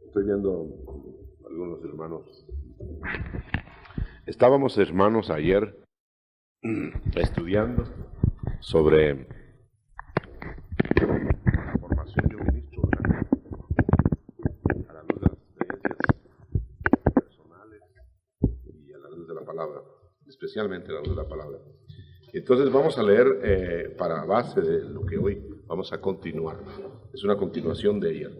Estoy viendo algunos hermanos. Estábamos, hermanos, ayer estudiando sobre la formación de un ministro, ¿verdad? A la luz de las experiencias personales y a la luz de la palabra, especialmente a la luz de la palabra. Entonces vamos a leer para base de lo que hoy vamos a continuar. Es una continuación de ayer.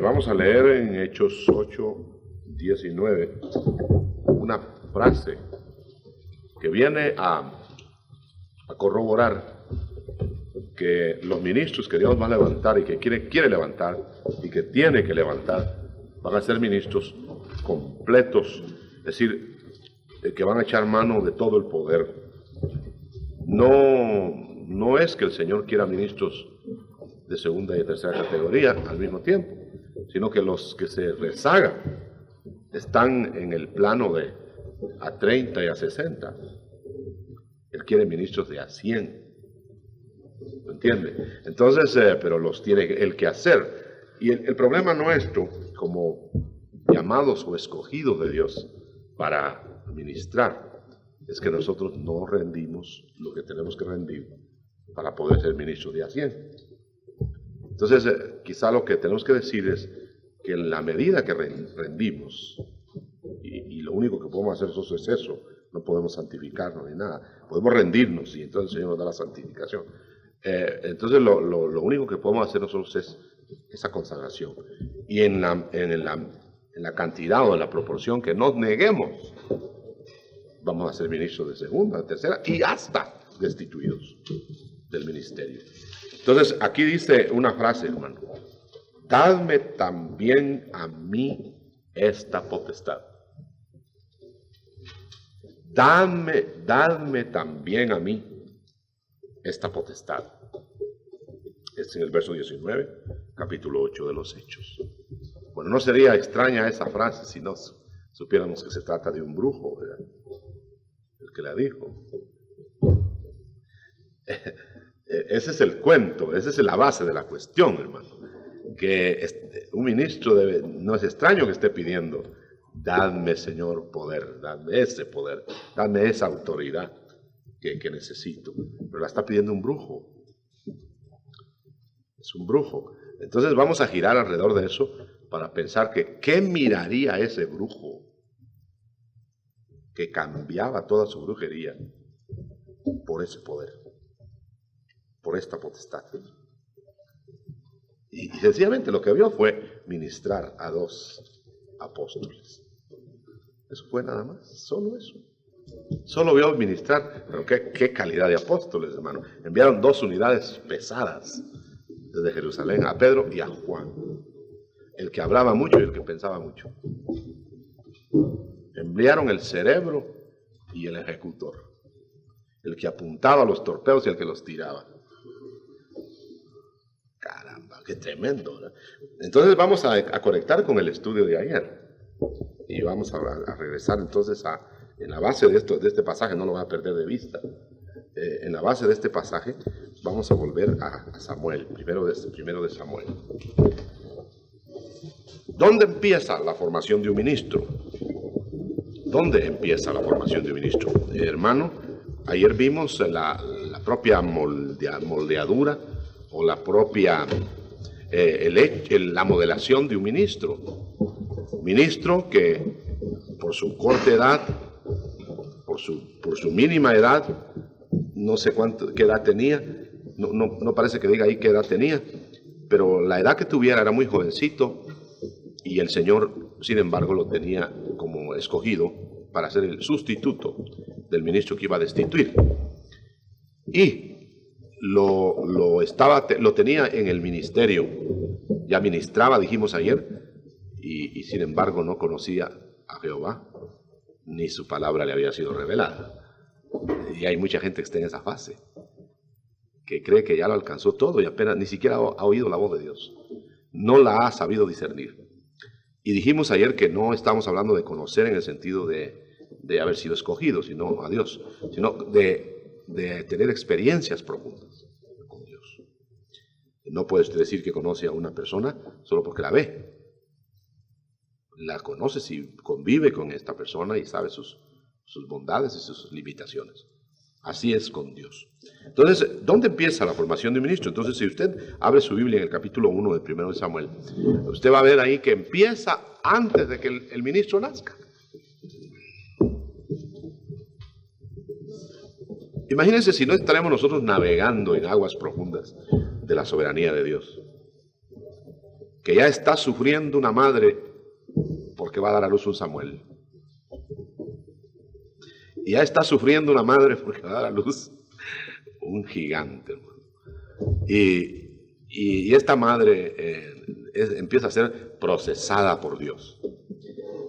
Vamos a leer en Hechos 8:19 una frase que viene a corroborar que los ministros que Dios va a levantar y que quiere levantar y que tiene que levantar van a ser ministros completos, es decir, que van a echar mano de todo el poder. No es que el Señor quiera ministros de segunda y tercera categoría al mismo tiempo, sino que los que se rezagan están en el plano de a 30 y a 60. Él quiere ministros de a 100. ¿Me entiende? Entonces, pero los tiene él que hacer. Y el problema nuestro, como llamados o escogidos de Dios para ministrar, es que nosotros no rendimos lo que tenemos que rendir para poder ser ministros de a 100. Entonces, quizá lo que tenemos que decir es que en la medida que rendimos, y lo único que podemos hacer nosotros es eso, no podemos santificarnos ni nada, podemos rendirnos y entonces el Señor nos da la santificación. Entonces, lo único que podemos hacer nosotros es esa consagración. Y en la cantidad o en la proporción que nos neguemos, vamos a ser ministros de segunda, de tercera y hasta destituidos del ministerio. Entonces, aquí dice una frase, hermano: dadme también a mí esta potestad. Dadme también a mí esta potestad. Es en el verso 19, capítulo 8 de los Hechos. Bueno, no sería extraña esa frase si no supiéramos que se trata de un brujo, ¿verdad? El que la dijo. Ese es el cuento, esa es la base de la cuestión, hermano. Que un ministro no es extraño que esté pidiendo: dadme, Señor, poder, dadme ese poder, dadme esa autoridad que necesito. Pero la está pidiendo un brujo. Es un brujo. Entonces vamos a girar alrededor de eso para pensar que ¿qué miraría ese brujo que cambiaba toda su brujería por ese poder, por esta potestad? Y sencillamente lo que vio fue ministrar a 2 apóstoles. Eso fue nada más, solo eso. Solo vio ministrar, pero qué calidad de apóstoles, hermano. Enviaron 2 unidades pesadas desde Jerusalén, a Pedro y a Juan, el que hablaba mucho y el que pensaba mucho. Enviaron el cerebro y el ejecutor, el que apuntaba los torpedos y el que los tiraba. Caramba, qué tremendo, ¿verdad? Entonces vamos a conectar con el estudio de ayer y vamos a regresar entonces en la base de este pasaje. No lo voy a perder de vista. En la base de este pasaje vamos a volver a Samuel, primero de Samuel. ¿Dónde empieza la formación de un ministro? ¿Dónde empieza la formación de un ministro? Hermano, ayer vimos la propia moldeadura o la propia la modelación de un ministro. Ministro que por su corta edad, por su mínima edad, no sé qué edad tenía, no parece que diga ahí qué edad tenía, pero la edad que tuviera era muy jovencito y el Señor, sin embargo, lo tenía como escogido para ser el sustituto del ministro que iba a destituir. Y lo tenía en el ministerio, ya ministraba, dijimos ayer, y sin embargo no conocía a Jehová, ni su palabra le había sido revelada. Y hay mucha gente que está en esa fase, que cree que ya lo alcanzó todo y apenas ni siquiera ha oído la voz de Dios. No la ha sabido discernir. Y dijimos ayer que no estamos hablando de conocer en el sentido de haber sido escogido, sino a Dios, sino de tener experiencias profundas con Dios. No puede usted decir que conoce a una persona solo porque la ve. la conoces y convive con esta persona y sabe sus bondades y sus limitaciones. Así es con Dios. Entonces, ¿dónde empieza la formación de un ministro? Entonces, si usted abre su Biblia en el capítulo 1 del primero de Samuel, usted va a ver ahí que empieza antes de que el ministro nazca. Imagínense si no estaremos nosotros navegando en aguas profundas de la soberanía de Dios. Que ya está sufriendo una madre porque va a dar a luz un Samuel. Y ya está sufriendo una madre porque va a dar a luz un gigante, hermano. Y esta madre empieza a ser procesada por Dios.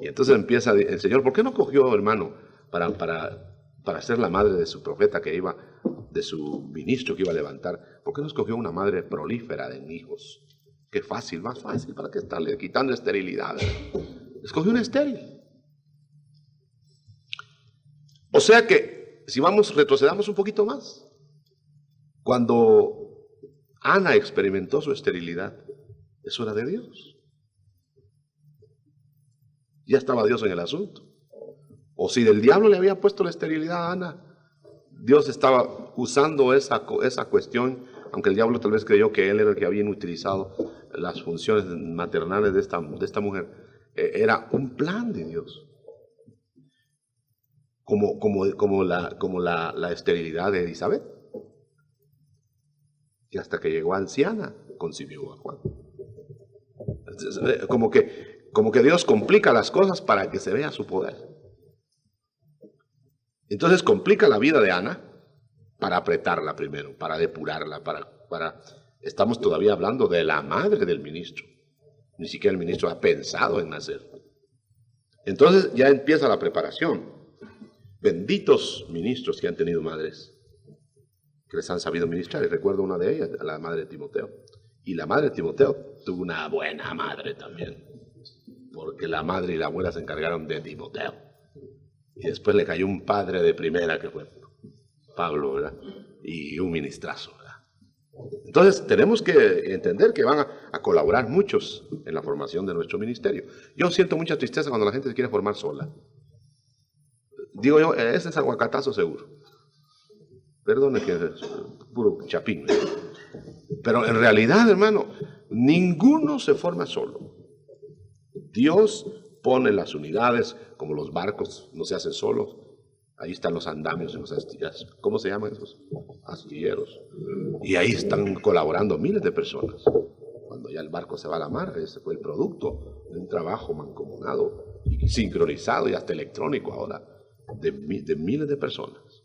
Y entonces empieza el Señor, ¿por qué no cogió, hermano, para ser la madre de su profeta que iba, de su ministro que iba a levantar? ¿Por qué no escogió una madre prolífera en hijos? Qué fácil, más fácil, ¿para qué estarle quitando esterilidad? Escogió una estéril. O sea que, si retrocedamos un poquito más, cuando Ana experimentó su esterilidad, eso era de Dios. Ya estaba Dios en el asunto. O si del diablo le había puesto la esterilidad a Ana, Dios estaba usando esa cuestión, aunque el diablo tal vez creyó que él era el que había utilizado las funciones maternales de esta mujer. Era un plan de Dios. Como la esterilidad de Elizabeth. Y hasta que llegó anciana, concibió a Juan. Como que Dios complica las cosas para que se vea su poder. Entonces complica la vida de Ana para apretarla primero, para depurarla, estamos todavía hablando de la madre del ministro. Ni siquiera el ministro ha pensado en nacer. Entonces ya empieza la preparación. Benditos ministros que han tenido madres que les han sabido ministrar. Y recuerdo una de ellas, la madre de Timoteo. Y la madre de Timoteo tuvo una buena madre también, porque la madre y la abuela se encargaron de Timoteo. Y después le cayó un padre de primera que fue Pablo, ¿verdad? Y un ministrazo, ¿verdad? Entonces tenemos que entender que van a colaborar muchos en la formación de nuestro ministerio. Yo siento mucha tristeza cuando la gente se quiere formar sola. Digo yo, ese es aguacatazo seguro. Perdone que es puro chapín. Pero en realidad, hermano, ninguno se forma solo. Dios pone las unidades, como los barcos no se hacen solos. Ahí están los andamios en los astilleros. ¿Cómo se llaman esos? Astilleros. Y ahí están colaborando miles de personas. Cuando ya el barco se va a la mar, ese fue el producto de un trabajo mancomunado y sincronizado y hasta electrónico ahora de miles de personas.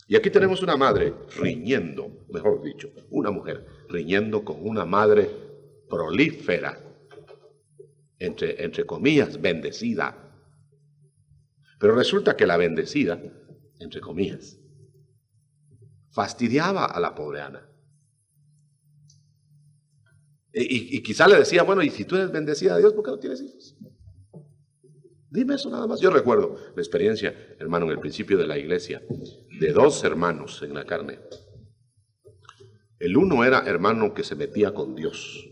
Y aquí tenemos una madre riñendo, mejor dicho, una mujer riñendo con una madre prolífera, entre comillas, bendecida. Pero resulta que la bendecida, entre comillas, fastidiaba a la pobre Ana. Y quizá le decía, bueno, y si tú eres bendecida de Dios, ¿por qué no tienes hijos? Dime eso nada más. Yo recuerdo la experiencia, hermano, en el principio de la iglesia, de dos hermanos en la carne. El uno era hermano que se metía con Dios,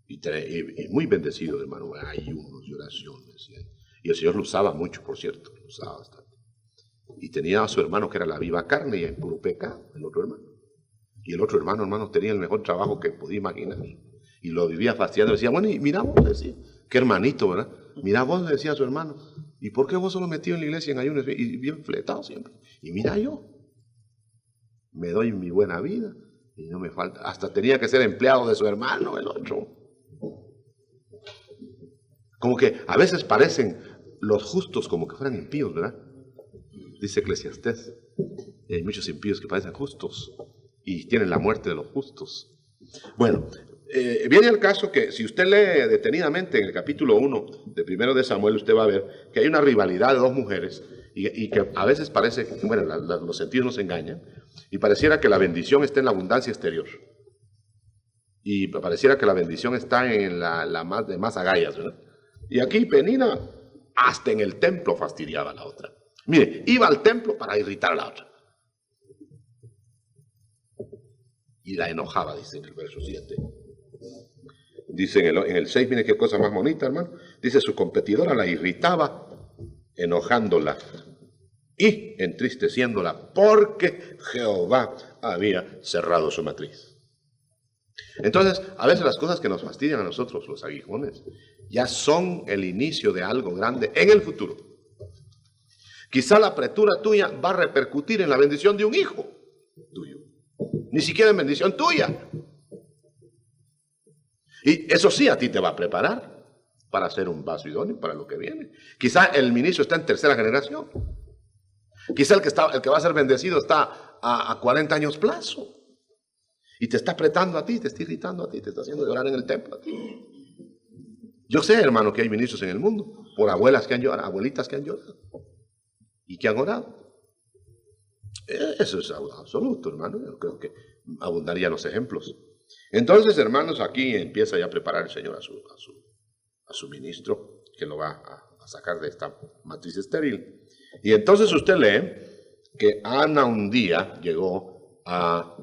y muy bendecido, hermano, ayunos y oraciones. Y el Señor lo usaba mucho, por cierto, lo usaba bastante. Y tenía a su hermano que era la viva carne y en puro pecado, el otro hermano. Y el otro hermano, tenía el mejor trabajo que podía imaginar. Y lo vivía fastidiando. Decía, bueno, y mira vos, decía, qué hermanito, ¿verdad? Mira vos, le decía a su hermano, ¿y por qué vos solo metido en la iglesia en ayunos y bien fletado siempre? Y mira yo, me doy mi buena vida y no me falta. Hasta tenía que ser empleado de su hermano, el otro. Como que a veces parecen los justos como que fueran impíos, ¿verdad? Dice Eclesiastés, hay muchos impíos que parecen justos y tienen la muerte de los justos. Bueno, viene el caso que si usted lee detenidamente en el capítulo 1 de primero de Samuel, usted va a ver que hay una rivalidad de dos mujeres y que a veces parece, bueno, los sentidos nos engañan y pareciera que la bendición está en la abundancia exterior y pareciera que la bendición está en la más agallas, ¿verdad? Y aquí Penina hasta en el templo fastidiaba a la otra. Mire, iba al templo para irritar a la otra. Y la enojaba, dice en el verso 7. Dice en el 6, mire qué cosa más bonita, hermano. Dice, su competidora la irritaba, enojándola y entristeciéndola, porque Jehová había cerrado su matriz. Entonces, a veces las cosas que nos fastidian a nosotros, los aguijones, ya son el inicio de algo grande en el futuro. Quizá la apretura tuya va a repercutir en la bendición de un hijo tuyo, ni siquiera en bendición tuya. Y eso sí a ti te va a preparar para ser un vaso idóneo para lo que viene. Quizá el ministro está en tercera generación. Quizá el que va a ser bendecido está a 40 años plazo. Y te está apretando a ti, te está irritando a ti, te está haciendo llorar en el templo a ti. Yo sé, hermano, que hay ministros en el mundo, por abuelas que han llorado, abuelitas que han llorado y que han orado. Eso es absoluto, hermano. Yo creo que abundarían los ejemplos. Entonces, hermanos, aquí empieza ya a preparar el Señor a su ministro, que lo va a sacar de esta matriz estéril. Y entonces usted lee que Ana un día llegó a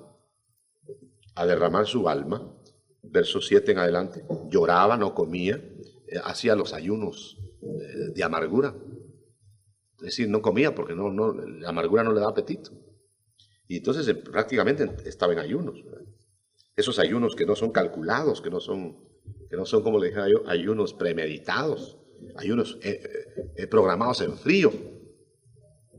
derramar su alma, verso 7 en adelante, lloraba, no comía, hacía los ayunos de amargura. Es decir, no comía porque la amargura no le da apetito. Y entonces prácticamente estaba en ayunos, ¿verdad? Esos ayunos que no son calculados, que no son como le dije yo, ayunos premeditados, ayunos programados en frío,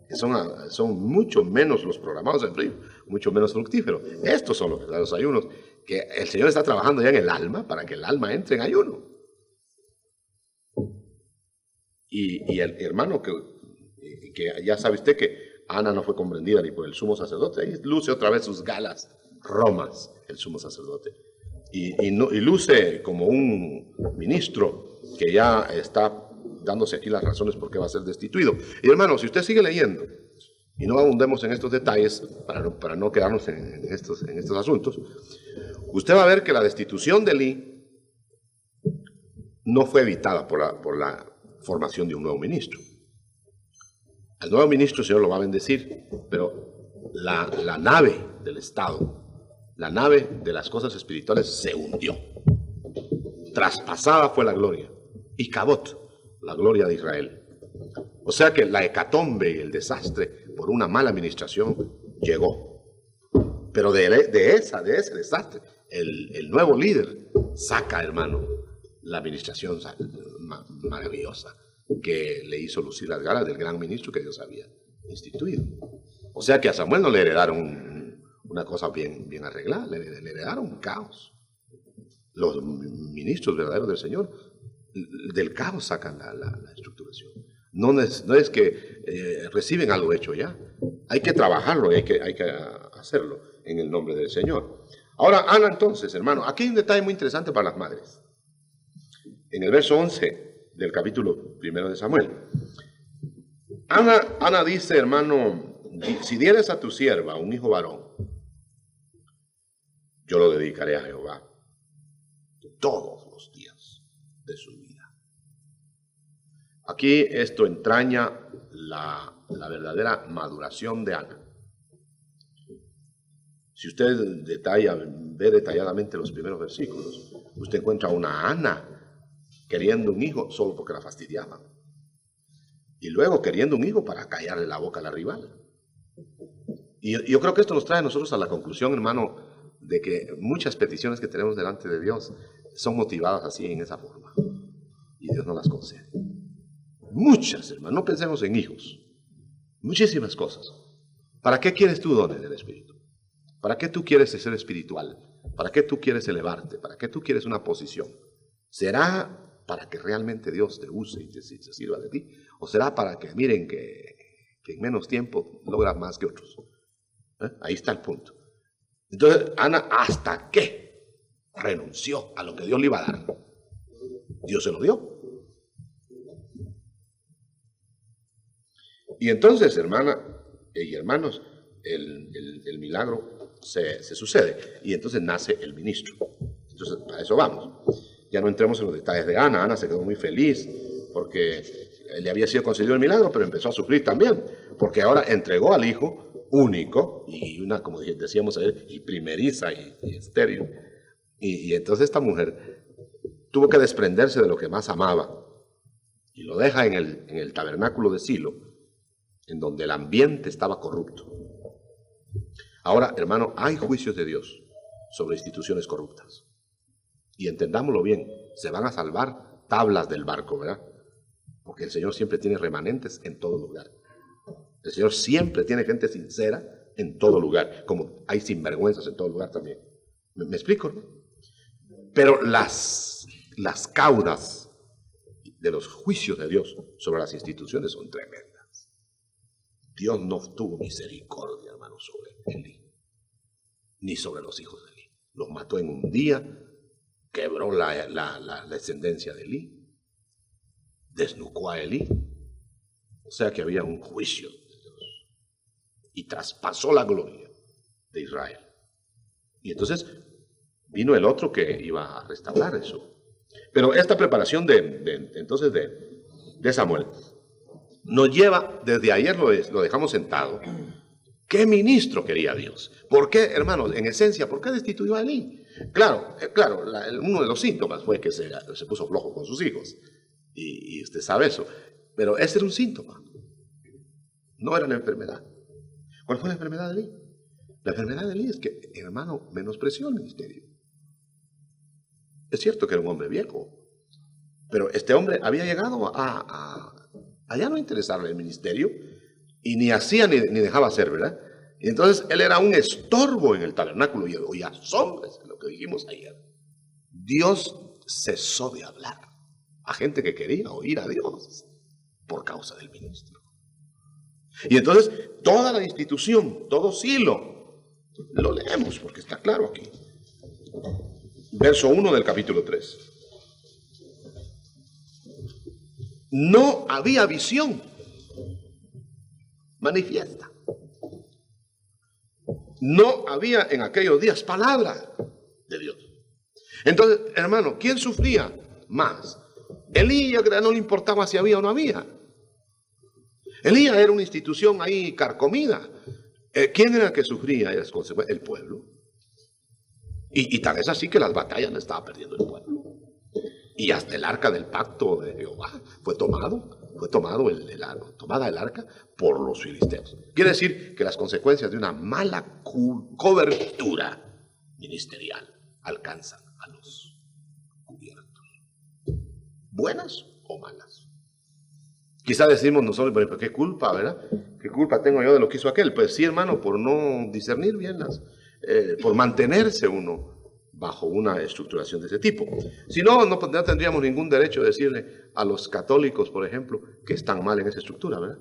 que son mucho menos los programados en frío, mucho menos fructíferos. Estos son los ayunos que el Señor está trabajando ya en el alma para que el alma entre en ayuno. Y el hermano que ya sabe usted que Ana no fue comprendida ni por el sumo sacerdote, ahí luce otra vez sus galas romas el sumo sacerdote, y luce como un ministro que ya está dándose aquí las razones por qué va a ser destituido. Y hermano, si usted sigue leyendo, y no abundemos en estos detalles para no quedarnos en estos asuntos, usted va a ver que la destitución de Elí no fue evitada por la formación de un nuevo ministro. Al nuevo ministro el Señor lo va a bendecir, pero la nave del Estado, la nave de las cosas espirituales se hundió. Traspasada fue la gloria. Y Cabot, la gloria de Israel. O sea que la hecatombe y el desastre por una mala administración llegó. Pero de ese desastre, el nuevo líder saca, hermano, la administración maravillosa que le hizo lucir las galas del gran ministro que Dios había instituido. O sea que a Samuel no le heredaron una cosa bien arreglada, le heredaron un caos. Los ministros verdaderos del Señor del caos sacan la estructuración. No es que reciben algo hecho ya. Hay que trabajarlo y hay que hacerlo en el nombre del Señor. Ahora, Ana, entonces, hermano, aquí hay un detalle muy interesante para las madres. En el verso 11 del capítulo 1 de Samuel, Ana dice, hermano, si dieres a tu sierva un hijo varón, yo lo dedicaré a Jehová todos los días de su vida. Aquí esto entraña la verdadera maduración de Ana. Si usted ve detalladamente los primeros versículos, usted encuentra a una Ana queriendo un hijo solo porque la fastidiaban. Y luego queriendo un hijo para callarle la boca a la rival. Y yo creo que esto nos trae a nosotros a la conclusión, hermano, de que muchas peticiones que tenemos delante de Dios son motivadas así, en esa forma. Y Dios no las concede. Muchas, hermano, no pensemos en hijos. Muchísimas cosas. ¿Para qué quieres tú dones del Espíritu? ¿Para qué tú quieres ser espiritual? ¿Para qué tú quieres elevarte? ¿Para qué tú quieres una posición? ¿Será para que realmente Dios te use y se sirva de ti? ¿O será para que miren que en menos tiempo logras más que otros? Ahí está el punto. Entonces, Ana, ¿hasta qué renunció a lo que Dios le iba a dar? Dios se lo dio. Y entonces, hermana y hermanos, el milagro se sucede. Y entonces nace el ministro. Entonces, a eso vamos. Ya no entremos en los detalles de Ana. Ana se quedó muy feliz porque le había sido concedido el milagro, pero empezó a sufrir también, porque ahora entregó al hijo único y una, como decíamos ayer, y primeriza y estéril. Y entonces esta mujer tuvo que desprenderse de lo que más amaba y lo deja en el tabernáculo de Silo, en donde el ambiente estaba corrupto. Ahora, hermano, hay juicios de Dios sobre instituciones corruptas. Y entendámoslo bien, se van a salvar tablas del barco, ¿verdad? Porque el Señor siempre tiene remanentes en todo lugar. El Señor siempre tiene gente sincera en todo lugar, como hay sinvergüenzas en todo lugar también. ¿Me explico, no? Pero las caudas de los juicios de Dios sobre las instituciones son tremendas. Dios no tuvo misericordia, hermano, sobre Elí, ni sobre los hijos de Elí. Los mató en un día, quebró la descendencia de Elí, desnucó a Elí. O sea que había un juicio de Dios y traspasó la gloria de Israel. Y entonces vino el otro que iba a restaurar eso. Pero esta preparación entonces de Samuel nos lleva, desde ayer lo dejamos sentado. ¿Qué ministro quería Dios? ¿Por qué, hermanos, en esencia, por qué destituyó a Elí? Claro, uno de los síntomas fue que se puso flojo con sus hijos. Y usted sabe eso. Pero ese era un síntoma. No era la enfermedad. ¿Cuál fue la enfermedad de Elí? La enfermedad de Elí es que, hermano, menospreció el ministerio. Es cierto que era un hombre viejo, pero este hombre había llegado a ya no interesarle el ministerio, y ni hacía ni dejaba hacer, ¿verdad? Y entonces él era un estorbo en el tabernáculo, y oía sombras, lo que dijimos ayer. Dios cesó de hablar a gente que quería oír a Dios por causa del ministro. Y entonces toda la institución, todo Silo, lo leemos porque está claro aquí. Verso 1 del capítulo 3. No había visión manifiesta. No había en aquellos días palabra de Dios. Entonces, hermano, ¿quién sufría más? Elías, que no le importaba si había o no había. Elías era una institución ahí carcomida. ¿Quién era el que sufría las consecuencias? El pueblo. Y tal es así que las batallas le estaba perdiendo el pueblo. Y hasta el arca del pacto de Jehová fue tomada el arca por los filisteos. Quiere decir que las consecuencias de una mala cobertura ministerial alcanzan a los cubiertos. Buenas o malas. Quizá decimos nosotros, pero ¿qué culpa, verdad? ¿Qué culpa tengo yo de lo que hizo aquel? Pues sí, hermano, por no discernir bien por mantenerse uno bajo una estructuración de ese tipo. Si no, no tendríamos ningún derecho de decirle a los católicos, por ejemplo, que están mal en esa estructura, ¿verdad?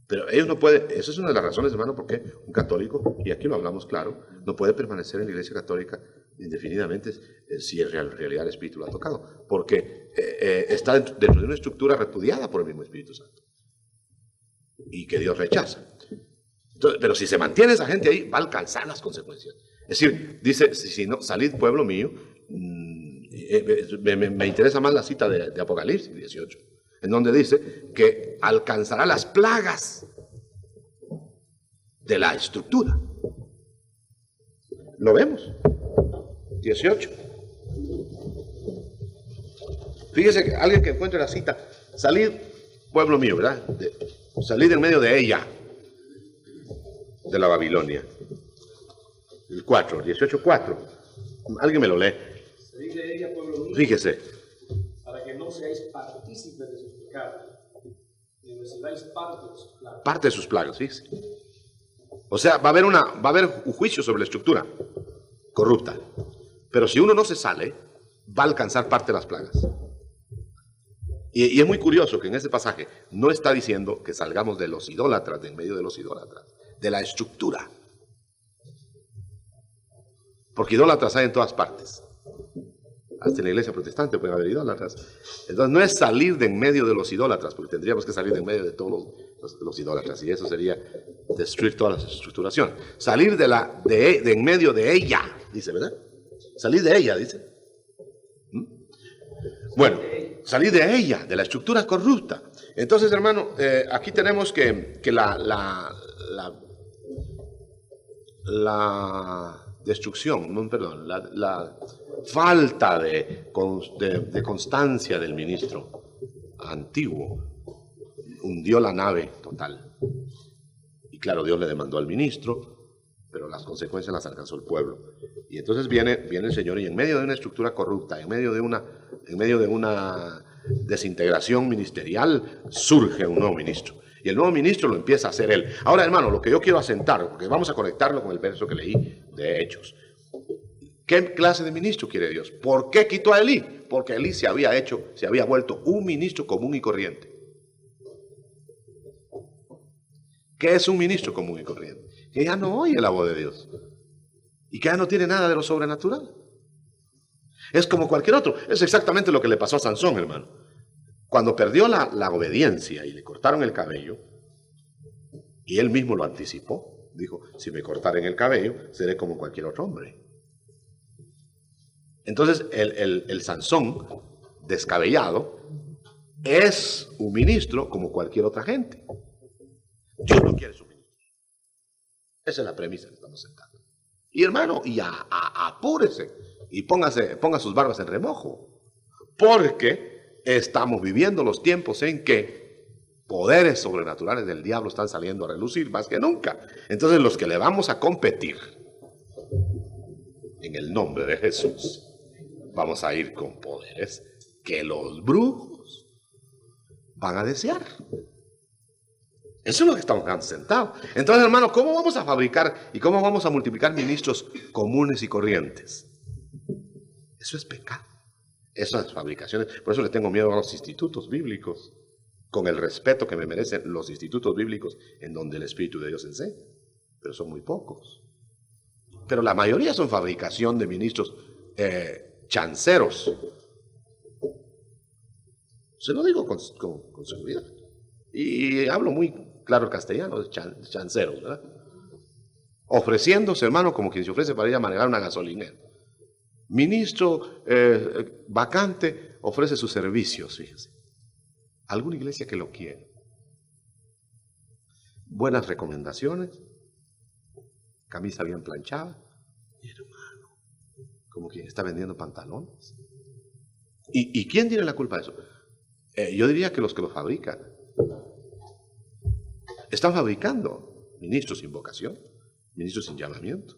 Pero ellos no pueden, esa es una de las razones, hermano, por qué un católico, y aquí lo hablamos claro, no puede permanecer en la iglesia católica indefinidamente si en realidad el Espíritu lo ha tocado, porque está dentro de una estructura repudiada por el mismo Espíritu Santo y que Dios rechaza. Entonces, pero si se mantiene esa gente ahí, va a alcanzar las consecuencias. Es decir, dice, si no, salid pueblo mío, me interesa más la cita de Apocalipsis 18, en donde dice que alcanzará las plagas de la estructura. ¿Lo vemos? 18. Fíjese que alguien que encuentre la cita, salid pueblo mío, ¿verdad? Salid en medio de ella, de la Babilonia. El 4, 18:4. Alguien me lo lee. Salid de ella, pueblo mío. Fíjese. Para que no seáis partícipes de sus pecados, ni recibáis parte de sus plagas. Parte de sus plagas, fíjese. O sea, va a haber un juicio sobre la estructura corrupta. Pero si uno no se sale, va a alcanzar parte de las plagas. Y es muy curioso que en ese pasaje no está diciendo que salgamos de los idólatras, de en medio de los idólatras, de la estructura. Porque idólatras hay en todas partes. Hasta en la iglesia protestante puede haber idólatras. Entonces no es salir de en medio de los idólatras, porque tendríamos que salir de en medio de todos los idólatras, y eso sería destruir toda la estructuración. Salir de en medio de ella, dice, ¿verdad? Salir de ella, dice. Bueno, salir de ella, de la estructura corrupta. Entonces, hermano, aquí tenemos que destrucción, no, perdón, la falta de constancia del ministro antiguo hundió la nave total. Y claro, Dios le demandó al ministro, pero las consecuencias las alcanzó el pueblo. Y entonces viene el Señor y en medio de una estructura corrupta, en medio de una desintegración ministerial, surge un nuevo ministro. Y el nuevo ministro lo empieza a hacer él. Ahora, hermano, lo que yo quiero asentar, porque vamos a conectarlo con el verso que leí de Hechos. ¿Qué clase de ministro quiere Dios? ¿Por qué quitó a Elí? Porque Elí se había vuelto un ministro común y corriente. ¿Qué es un ministro común y corriente? Que ya no oye la voz de Dios y que ya no tiene nada de lo sobrenatural. Es como cualquier otro. Es exactamente lo que le pasó a Sansón, hermano. Cuando perdió la obediencia y le cortaron el cabello, y él mismo lo anticipó, dijo, si me cortaren el cabello, seré como cualquier otro hombre. Entonces el Sansón, descabellado, es un ministro como cualquier otra gente. Dios no quiere su ministro. Esa es la premisa que estamos sentando. Y hermano, y apúrese y ponga sus barbas en remojo, porque estamos viviendo los tiempos en que poderes sobrenaturales del diablo están saliendo a relucir más que nunca. Entonces los que le vamos a competir en el nombre de Jesús, vamos a ir con poderes que los brujos van a desear. Eso es lo que estamos sentados. Entonces, hermano, ¿cómo vamos a fabricar y cómo vamos a multiplicar ministros comunes y corrientes? Eso es pecado. Esas fabricaciones. Por eso le tengo miedo a los institutos bíblicos, con el respeto que me merecen los institutos bíblicos en donde el Espíritu de Dios enseña. Pero son muy pocos. Pero la mayoría son fabricación de ministros chanceros. Se lo digo con seguridad. Y hablo muy claro el castellano, chanceros, ¿verdad? Ofreciéndose, hermano, como quien se ofrece para ir a manejar una gasolinera. Ministro vacante ofrece sus servicios, fíjese. Alguna iglesia que lo quiere. Buenas recomendaciones, camisa bien planchada, hermano, como quien está vendiendo pantalones. ¿Y quién tiene la culpa de eso? Yo diría que los fabrican. Están fabricando ministros sin vocación, ministros sin llamamiento.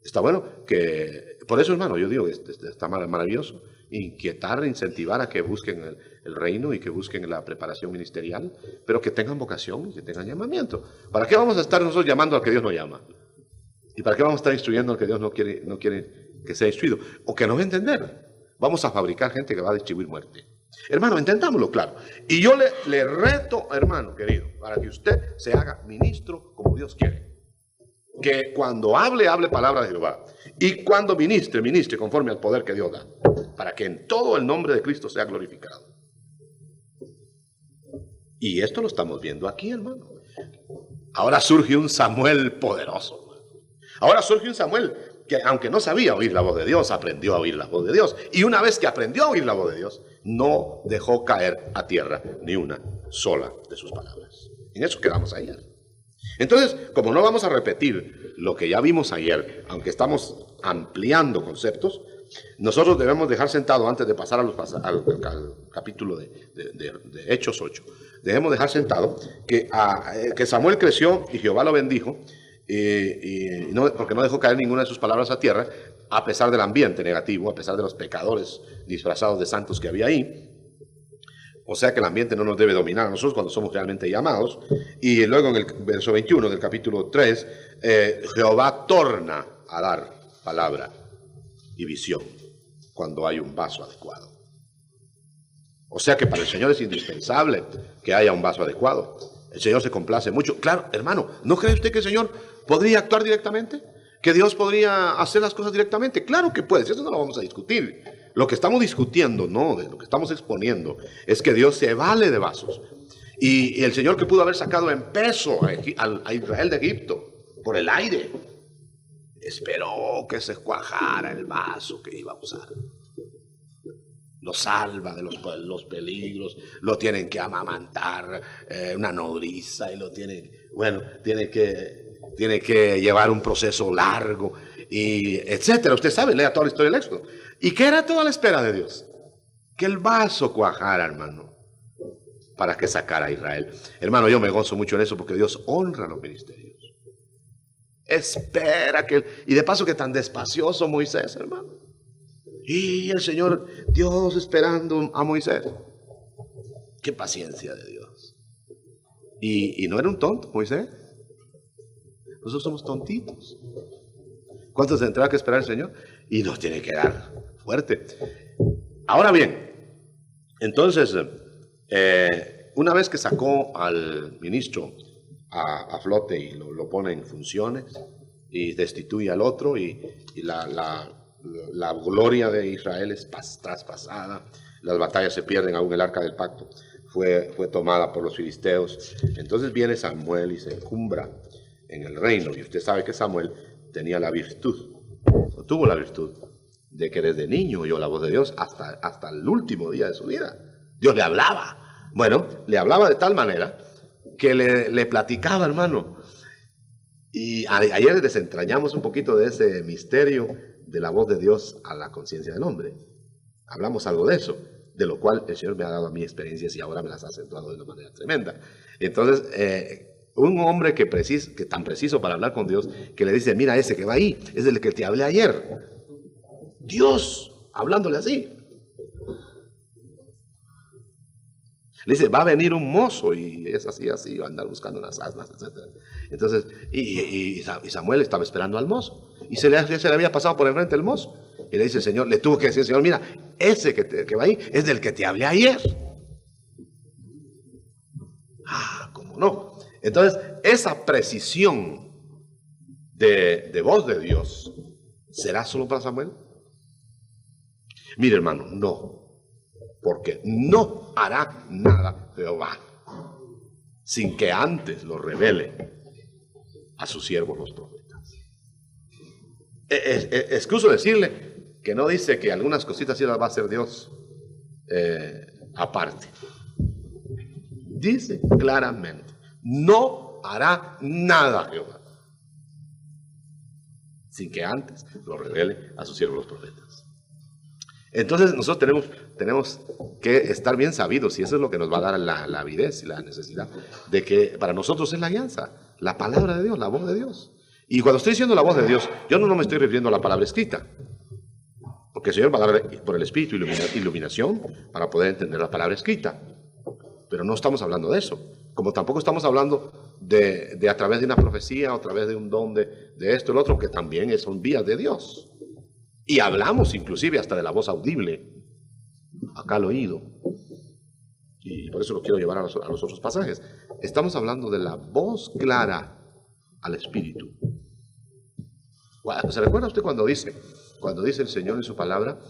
Está bueno que, por eso, hermano, yo digo que está maravilloso inquietar, incentivar a que busquen el reino y que busquen la preparación ministerial, pero que tengan vocación y que tengan llamamiento. ¿Para qué vamos a estar nosotros llamando al que Dios no llama? ¿Y para qué vamos a estar instruyendo al que Dios no quiere que sea instruido? O que no va a entender. Vamos a fabricar gente que va a distribuir muerte. Hermano, intentámoslo, claro. Y yo le reto, hermano querido, para que usted se haga ministro como Dios quiere. Que cuando hable palabra de Jehová. Y cuando ministre conforme al poder que Dios da. Para que en todo el nombre de Cristo sea glorificado. Y esto lo estamos viendo aquí, hermano. Ahora surge un Samuel poderoso. Ahora surge un Samuel que, aunque no sabía oír la voz de Dios, aprendió a oír la voz de Dios. Y una vez que aprendió a oír la voz de Dios, no dejó caer a tierra ni una sola de sus palabras. En eso quedamos ayer. Entonces, como no vamos a repetir lo que ya vimos ayer, aunque estamos ampliando conceptos, nosotros debemos dejar sentado, antes de pasar al capítulo de Hechos 8, debemos dejar sentado que Samuel creció y Jehová lo bendijo, porque no dejó caer ninguna de sus palabras a tierra, a pesar del ambiente negativo, a pesar de los pecadores disfrazados de santos que había ahí. O sea que el ambiente no nos debe dominar a nosotros cuando somos realmente llamados. Y luego en el verso 21 del capítulo 3, Jehová torna a dar palabra y visión cuando hay un vaso adecuado. O sea que para el Señor es indispensable que haya un vaso adecuado. El Señor se complace mucho. Claro, hermano, ¿no cree usted que el Señor podría actuar directamente? ¿Que Dios podría hacer las cosas directamente? Claro que puede, eso no lo vamos a discutir. Lo que estamos discutiendo, no, de lo que estamos exponiendo, es que Dios se vale de vasos. Y el Señor, que pudo haber sacado en peso a Israel de Egipto por el aire, esperó que se cuajara el vaso que iba a usar. Lo salva de los peligros, lo tienen que amamantar una nodriza y lo tienen, bueno, tiene que llevar un proceso largo. y etcétera. Usted sabe, lea toda la historia del Éxodo. ¿Y qué era toda la espera de Dios? Que el vaso cuajara, hermano, para que sacara a Israel. Hermano, yo me gozo mucho en eso porque Dios honra los ministerios. Espera que... Y de paso que tan despacioso Moisés, hermano. Y el Señor, Dios esperando a Moisés. Qué paciencia de Dios. Y no era un tonto Moisés. Nosotros somos tontitos. ¿Cuánto tendrá que esperar el Señor? Y nos tiene que dar fuerte. Ahora bien, entonces, una vez que sacó al ministro a flote y lo pone en funciones y destituye al otro y la gloria de Israel es traspasada, las batallas se pierden, aún el arca del pacto fue tomada por los filisteos. Entonces viene Samuel y se encumbra en el reino, y usted sabe que Samuel tenía la virtud, o tuvo la virtud, de que desde niño oyó la voz de Dios hasta el último día de su vida. Dios le hablaba. Bueno, le hablaba de tal manera que le platicaba, hermano. Y ayer desentrañamos un poquito de ese misterio de la voz de Dios a la conciencia del hombre. Hablamos algo de eso, de lo cual el Señor me ha dado a mí experiencias y ahora me las ha acentuado de una manera tremenda. Entonces, un hombre que tan preciso para hablar con Dios, que le dice, mira, ese que va ahí, es el que te hablé ayer. Dios, hablándole así. Le dice, va a venir un mozo, y es así, va a andar buscando unas asnas, etc. Entonces, y Samuel estaba esperando al mozo, y se le había pasado por enfrente el mozo, y le dice, Señor, le tuvo que decir, Señor, mira, ese que va ahí es del que te hablé ayer. ¿Cómo no? Entonces, esa precisión de voz de Dios, ¿será solo para Samuel? Mire, hermano, no, porque no hará nada Jehová sin que antes lo revele a sus siervos los profetas. Excuso decirle que no dice que algunas cositas sí las va a hacer Dios aparte. Dice claramente, no hará nada Jehová sin que antes lo revele a sus siervos los profetas. Entonces nosotros tenemos que estar bien sabidos, y eso es lo que nos va a dar la avidez y la necesidad de que para nosotros es la alianza, la palabra de Dios, la voz de Dios. Y cuando estoy diciendo la voz de Dios, yo no me estoy refiriendo a la palabra escrita, porque el Señor va a dar por el Espíritu iluminación para poder entender la palabra escrita, pero no estamos hablando de eso, como tampoco estamos hablando de a través de una profecía o a través de un don de esto y lo otro, que también son vías de Dios. Y hablamos inclusive hasta de la voz audible, acá al oído. Y por eso lo quiero llevar a los otros pasajes. Estamos hablando de la voz clara al Espíritu. ¿Se recuerda usted cuando dice el Señor en su palabra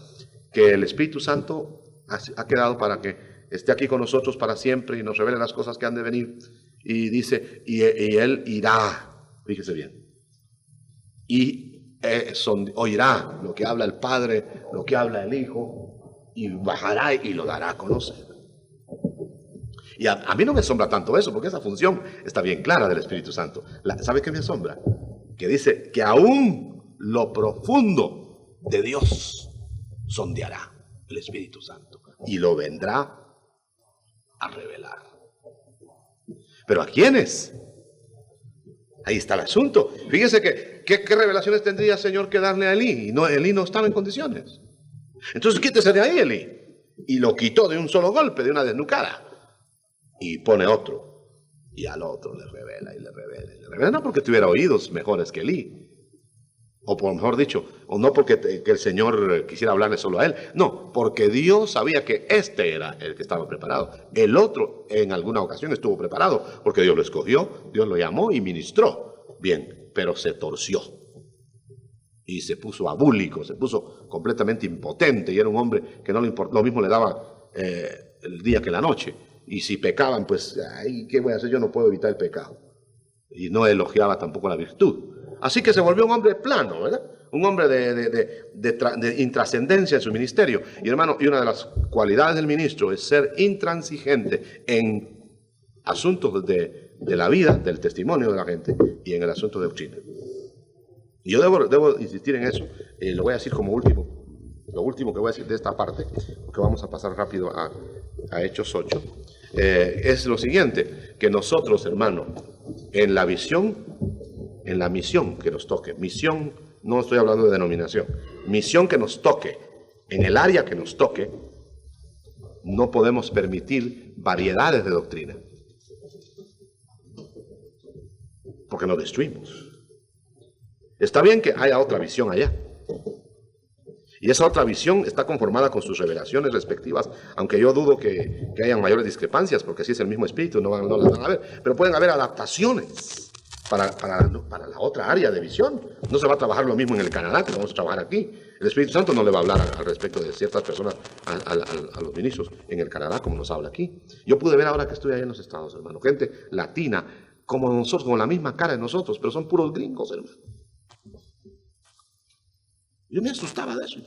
que el Espíritu Santo ha quedado para que esté aquí con nosotros para siempre y nos revele las cosas que han de venir? Y dice, y Él irá, fíjese bien, y oirá lo que habla el Padre, lo que habla el Hijo, y bajará y lo dará a conocer. Y a mí no me asombra tanto eso, porque esa función está bien clara del Espíritu Santo. ¿Sabe qué me asombra? Que dice que aún lo profundo de Dios sondeará el Espíritu Santo y lo vendrá a revelar. ¿Pero a quiénes? Ahí está el asunto. Fíjense que ¿qué revelaciones tendría el Señor que darle a Elí? Y Elí no estaba en condiciones. Entonces quítese de ahí, Elí. Y lo quitó de un solo golpe, de una desnucada. Y pone otro. Y al otro le revela y le revela y le revela. No porque tuviera oídos mejores que Elí. O por mejor dicho, o no porque que el Señor quisiera hablarle solo a él. No, porque Dios sabía que este era el que estaba preparado. El otro en alguna ocasión estuvo preparado, porque Dios lo escogió, Dios lo llamó y ministró. Bien, pero se torció. Y se puso abúlico, se puso completamente impotente. Y era un hombre que no le importaba, lo mismo le daba el día que la noche. Y si pecaban, pues, ay, ¿qué voy a hacer? Yo no puedo evitar el pecado. Y no elogiaba tampoco la virtud. Así que se volvió un hombre plano, ¿verdad? Un hombre de intrascendencia en su ministerio. Y hermano, y una de las cualidades del ministro es ser intransigente en asuntos de la vida, del testimonio de la gente y en el asunto de doctrina. Y yo debo insistir en eso. Lo voy a decir como último. Lo último que voy a decir de esta parte, porque vamos a pasar rápido a Hechos 8, es lo siguiente, que nosotros, hermano, en la visión, en la misión que nos toque, misión, no estoy hablando de denominación, misión que nos toque, en el área que nos toque, no podemos permitir variedades de doctrina, porque nos destruimos. Está bien que haya otra visión allá, y esa otra visión está conformada con sus revelaciones respectivas, aunque yo dudo que hayan mayores discrepancias, porque si es el mismo espíritu no las van a ver, pero pueden haber adaptaciones para la otra área de visión. No se va a trabajar lo mismo en el Canadá que vamos a trabajar aquí. El Espíritu Santo no le va a hablar al respecto de ciertas personas a los ministros en el Canadá como nos habla aquí. Yo pude ver ahora que estoy allá en los Estados, hermano, gente latina como nosotros, con la misma cara de nosotros, pero son puros gringos, hermano. Yo me asustaba de eso.